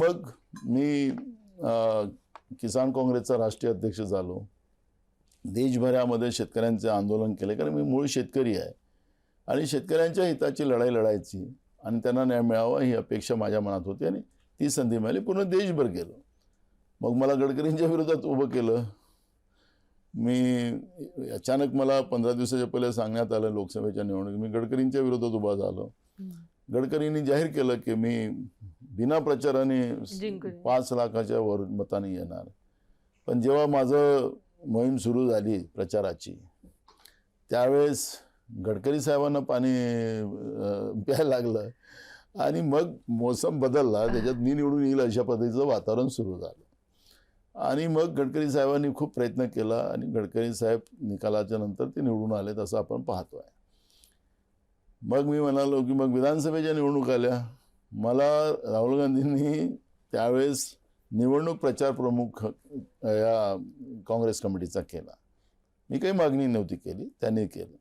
मग मी किसान काँग्रेसचा राष्ट्रीय अध्यक्ष झालो. देशभरामध्ये शेतकऱ्यांचे आंदोलन केले, कारण मी मूळ शेतकरी आहे आणि शेतकऱ्यांच्या हिताची लढाई लढायची आणि त्यांना न्याय मिळावा ही अपेक्षा माझ्या मनात होती आणि ती संधी मिळाली. पूर्ण देशभर गेलो. मग मला गडकरींच्या विरोधात उभं केलं. मी अचानक मला 15 दिवसाच्या पहिले सांगण्यात आलं लोकसभेच्या निवडणुकीत मी गडकरींच्या विरोधात उभा झालो. गडकरींनी जाहीर केलं की मी बिना प्रचाराने 5 लाखाच्या वर मताने येणार. पण जेव्हा माझं मोहीम सुरू झाली प्रचाराची, त्यावेळेस गडकरी साहेबांना पाणी प्यायला लागलं आणि मग मोसम बदलला. त्याच्यात मी निवडून येईल अशा पद्धतीचं वातावरण सुरू झालं आणि मग गडकरी साहेबांनी खूप प्रयत्न केला आणि गडकरी साहेब निकालाच्या नंतर ते निवडून आलेत असं आपण पाहतोय. मग मी म्हणालो की मग विधानसभेच्या निवडणूक आल्या. मला राहुल गांधींनी त्यावेळेस निवडणूक प्रचार प्रमुख या काँग्रेस कमिटीचा केला. मी काही मागणी नव्हती केली, त्यांनी केलं.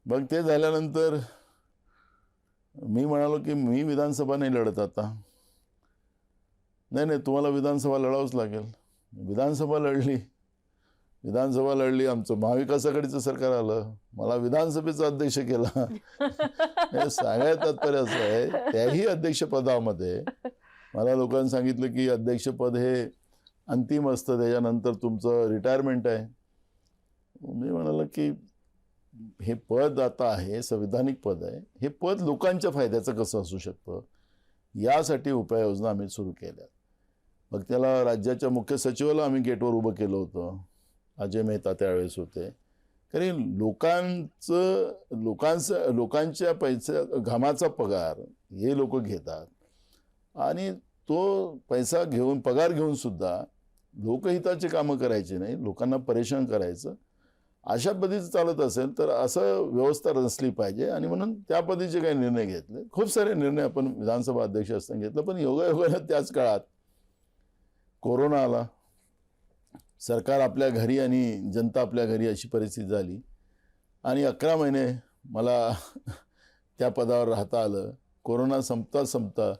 मग ते झाल्यानंतर मी म्हणालो की मी विधानसभा नाही लढत आता. नाही तुम्हाला विधानसभा लढावंच लागेल. विधानसभा लढली. आमचं महाविकास आघाडीचं सरकार आलं. मला विधानसभेचा अध्यक्ष केला. सांगायचं तात्पर्य असं आहे, त्याही अध्यक्षपदामध्ये मला लोकांनी सांगितलं की अध्यक्षपद हे अंतिम असतं, त्याच्यानंतर तुमचं रिटायरमेंट आहे. मी म्हणालो की हे पद आता आहे, संविधानिक पद आहे, हे पद लोकांच्या फायद्याचं कसं असू शकतं, यासाठी उपाययोजना आम्ही सुरू केल्या. मग त्याला राज्याच्या मुख्य सचिवाला आम्ही गेटवर उभं केलं होतं. अजय मेहता त्यावेळेस होते. कारण लोकांच्या पैसा घामाचा पगार हे लोक घेतात आणि तो पैसा घेऊन पगार घेऊन सुद्धा लोकहिताचे कामं करायचे नाही, लोकांना परेशान करायचं, अशा पद्धतीचं चालत असेल तर असं व्यवस्था नसली पाहिजे. आणि म्हणून त्या पद्धतीचे काही निर्णय घेतले. खूप सारे निर्णय आपण विधानसभा अध्यक्ष असताना घेतलं. पण योगायोगाने त्याच काळात कोरोना आला. सरकार आपल्या घरी आणि जनता आपल्या घरी अशी परिस्थिती झाली आणि 11 महिने मला त्या पदावर राहता आलं. कोरोना संपता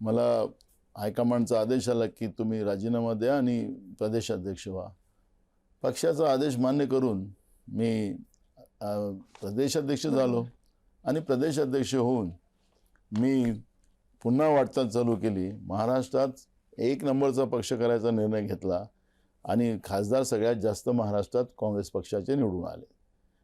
मला हायकमांडचा आदेश आला की तुम्ही राजीनामा द्या आणि प्रदेशाध्यक्ष व्हा. पक्षाचा आदेश मान्य करून मी प्रदेशाध्यक्ष झालो आणि प्रदेशाध्यक्ष होऊन मी पुन्हा वाटचाल चालू केली. महाराष्ट्रात 1 नंबरचा पक्ष करायचा निर्णय घेतला आणि खासदार सगळ्यात जास्त महाराष्ट्रात काँग्रेस पक्षाचे निवडून आले.